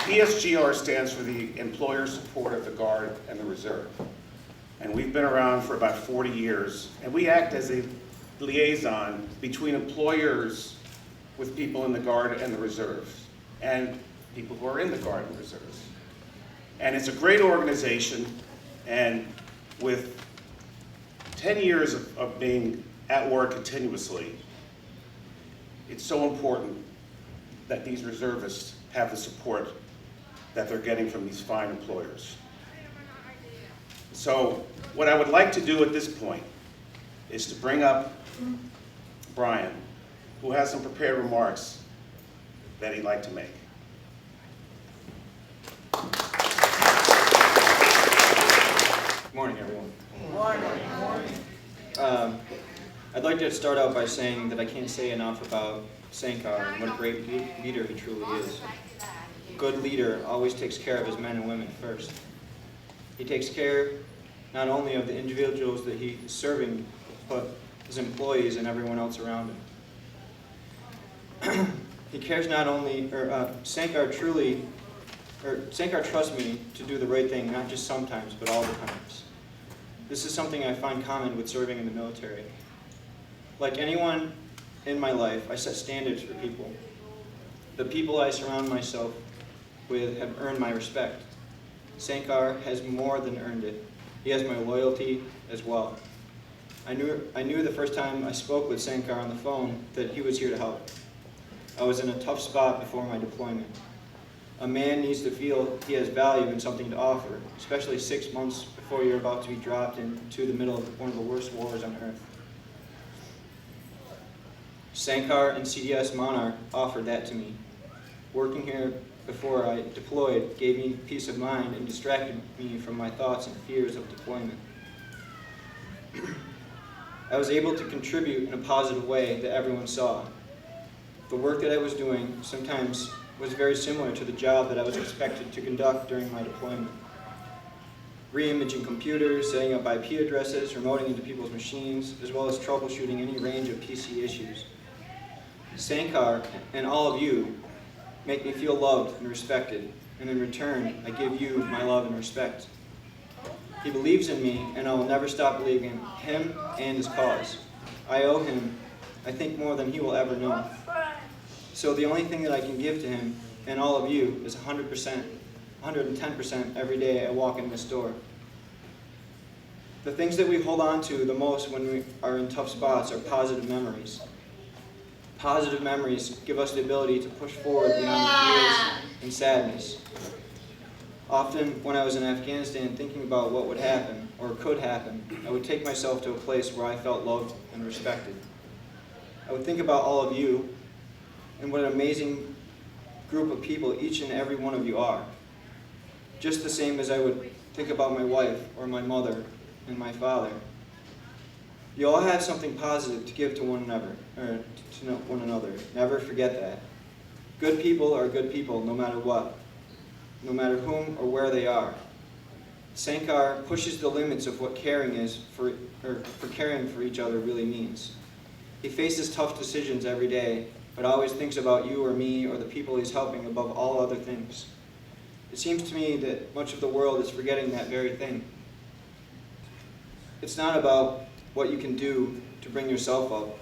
ESGR stands for the Employer Support of the Guard and the Reserve. And we've been around for about 40 years, and we act as a liaison between employers with people in the Guard and the Reserves, and people who are in the Guard and Reserves. And it's a great organization, and with 10 years of being at work continuously, it's so important that these reservists have the support that they're getting from these fine employers. So what I would like to do at this point is to bring up Brian, who has some prepared remarks that he'd like to make. Good morning, everyone. Good morning. I'd like to start out by saying that I can't say enough about Sankar and what a great leader he truly is. A good leader always takes care of his men and women first. He takes care not only of the individuals that he's serving, but his employees and everyone else around him. He cares not only, Sankar trusts me to do the right thing, not just sometimes, but all the times. This is something I find common with serving in the military. Like anyone in my life, I set standards for people. The people I surround myself with have earned my respect. Sankar has more than earned it. He has my loyalty as well. I knew the first time I spoke with Sankar on the phone that he was here to help. I was in a tough spot before my deployment. A man needs to feel he has value and something to offer, especially 6 months before you're about to be dropped into the middle of one of the worst wars on earth. Sankar and CDS Monarch offered that to me. Working here before I deployed gave me peace of mind and distracted me from my thoughts and fears of deployment. I was able to contribute in a positive way that everyone saw. The work that I was doing sometimes was very similar to the job that I was expected to conduct during my deployment. Re-imaging computers, setting up IP addresses, remoting into people's machines, as well as troubleshooting any range of PC issues. Sankar and all of you make me feel loved and respected, and in return, I give you my love and respect. He believes in me, and I will never stop believing in him and his cause. I owe him, I think, more than he will ever know. So the only thing that I can give to him and all of you is 100%, 110% every day I walk in this door. The things that we hold on to the most when we are in tough spots are positive memories. Positive memories give us the ability to push forward beyond fears and sadness. Often when I was in Afghanistan thinking about what would happen or could happen, I would take myself to a place where I felt loved and respected. I would think about all of you and what an amazing group of people each and every one of you are. Just the same as I would think about my wife or my mother and my father. You all have something positive to give to one another, Never forget that. Good people are good people no matter what, no matter whom or where they are. Sankar pushes the limits of what caring is for caring for each other really means. He faces tough decisions every day, but always thinks about you or me or the people he's helping above all other things. It seems to me that much of the world is forgetting that very thing. It's not about what you can do to bring yourself up.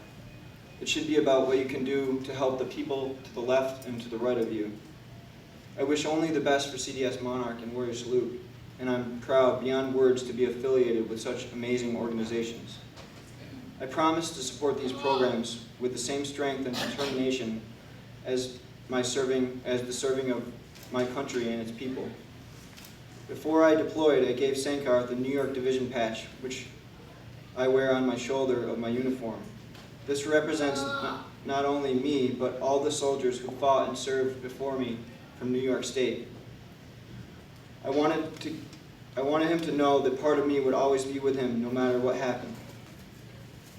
It should be about what you can do to help the people to the left and to the right of you. I wish only the best for CDS Monarch and Warrior Salute, and I'm proud beyond words to be affiliated with such amazing organizations. I promise to support these programs with the same strength and determination as the serving of my country and its people. Before I deployed, I gave Sankar the New York Division patch, which I wear on my shoulder of my uniform. This represents not only me, but all the soldiers who fought and served before me from New York State. I wanted him to know that part of me would always be with him no matter what happened.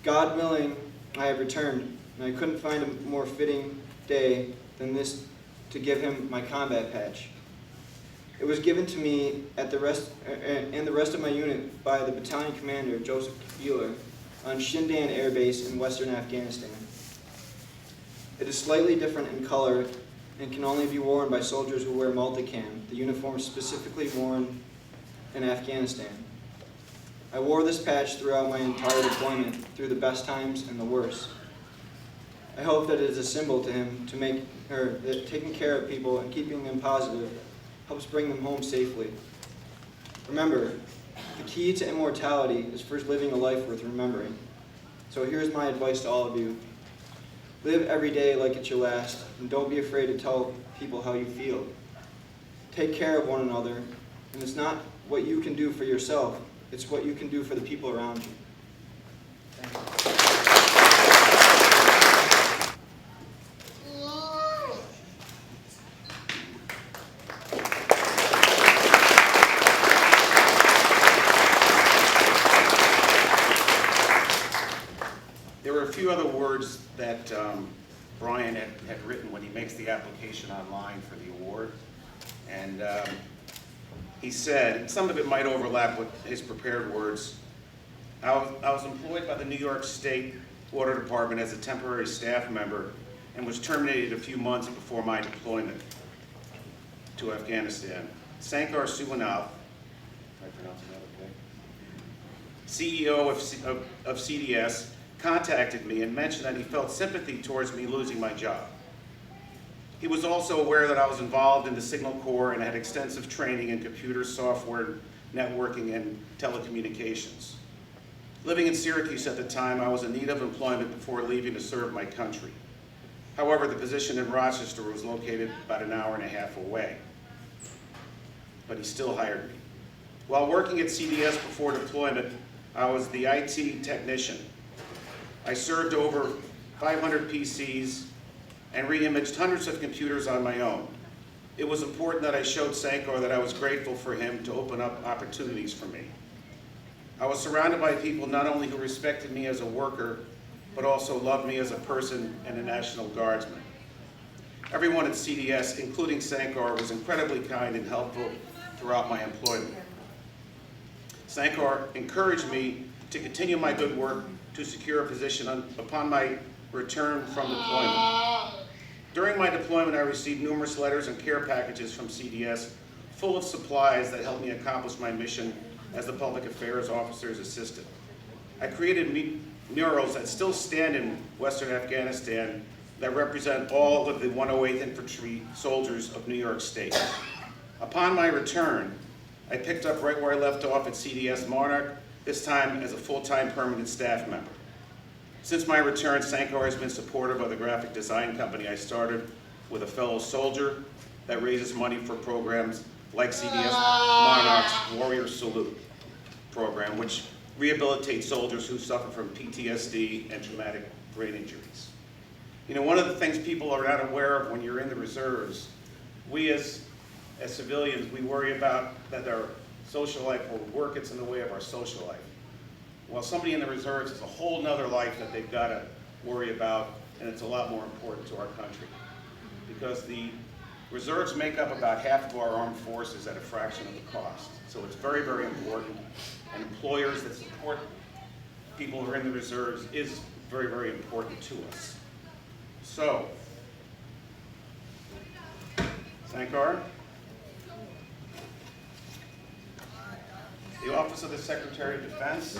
God willing, I have returned, and I couldn't find a more fitting day than this to give him my combat patch. It was given to me and the rest of my unit by the battalion commander, Joseph Bueller, on Shindan Air Base in western Afghanistan. It is slightly different in color and can only be worn by soldiers who wear multicam, the uniform specifically worn in Afghanistan. I wore this patch throughout my entire deployment, through the best times and the worst. I hope that it is a symbol to him to make her that taking care of people and keeping them positive helps bring them home safely. Remember, the key to immortality is first living a life worth remembering. So here's my advice to all of you. Live every day like it's your last, and don't be afraid to tell people how you feel. Take care of one another, and it's not what you can do for yourself, it's what you can do for the people around you. Thank you. There were a few other words that Brian had written when he makes the application online for the award. And he said, some of it might overlap with his prepared words, I was employed by the New York State Water Department as a temporary staff member and was terminated a few months before my deployment to Afghanistan. Sankar Sewnauth, am I pronouncing that okay? CEO of CDS, contacted me and mentioned that he felt sympathy towards me losing my job. He was also aware that I was involved in the Signal Corps and had extensive training in computer software, networking, and telecommunications. Living in Syracuse at the time, I was in need of employment before leaving to serve my country. However, the position in Rochester was located about an hour and a half away, but he still hired me. While working at CDS before deployment, I was the IT technician. I served over 500 PCs and re-imaged hundreds of computers on my own. It was important that I showed Sankar that I was grateful for him to open up opportunities for me. I was surrounded by people not only who respected me as a worker, but also loved me as a person and a National Guardsman. Everyone at CDS, including Sankar, was incredibly kind and helpful throughout my employment. Sankar encouraged me to continue my good work to secure a position upon my return from deployment. During my deployment, I received numerous letters and care packages from CDS full of supplies that helped me accomplish my mission as the Public Affairs Officer's Assistant. I created murals that still stand in Western Afghanistan that represent all of the 108th Infantry soldiers of New York State. Upon my return, I picked up right where I left off at CDS Monarch, this time as a full-time permanent staff member. Since my return, Sankar has been supportive of the graphic design company I started with a fellow soldier that raises money for programs like CDS Monarch's Warrior Salute program, which rehabilitates soldiers who suffer from PTSD and traumatic brain injuries. You know, one of the things people are not aware of when you're in the reserves, we as civilians, we worry about that our social life or work gets in the way of our social life. Well, somebody in the reserves has a whole nother life that they've got to worry about, and it's a lot more important to our country. Because the reserves make up about half of our armed forces at a fraction of the cost. So it's very, very important, and employers that support people who are in the reserves is very, very important to us. So, Sankar. The Office of the Secretary of Defense,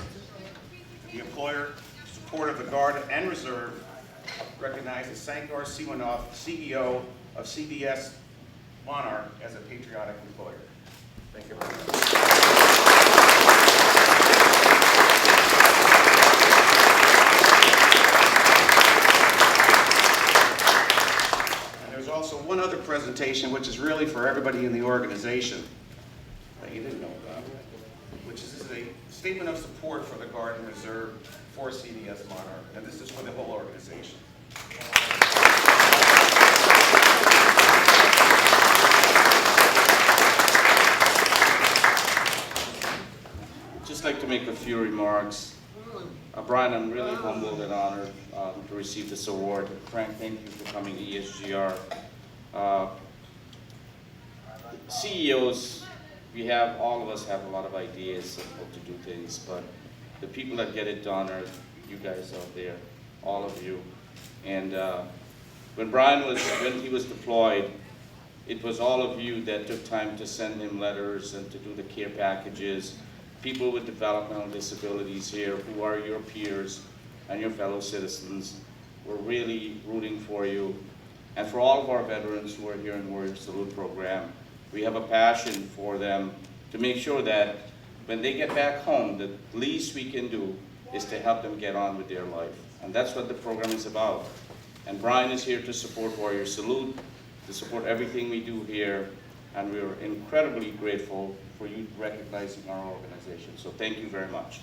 the employer, support of the Guard and Reserve, recognizes Sankar Sewnauth, CEO of CDS Monarch, as a patriotic employer. Thank you very much. And there's also one other presentation, which is really for everybody in the organization that you didn't know about, which is a statement of support for the Guard and Reserve for CDS Monarch, and this is for the whole organization. Just like to make a few remarks. Brian, I'm really humbled and honored to receive this award. Frank, thank you for coming to ESGR. CEOs, all of us have a lot of ideas of how to do things, but the people that get it done are you guys out there, all of you. And When he was deployed, it was all of you that took time to send him letters and to do the care packages. People with developmental disabilities here who are your peers and your fellow citizens, we're really rooting for you. And for all of our veterans who are here in Warrior Salute program, we have a passion for them to make sure that when they get back home, the least we can do is to help them get on with their life. And that's what the program is about. And Brian is here to support Warrior Salute, to support everything we do here, and we are incredibly grateful for you recognizing our organization. So thank you very much.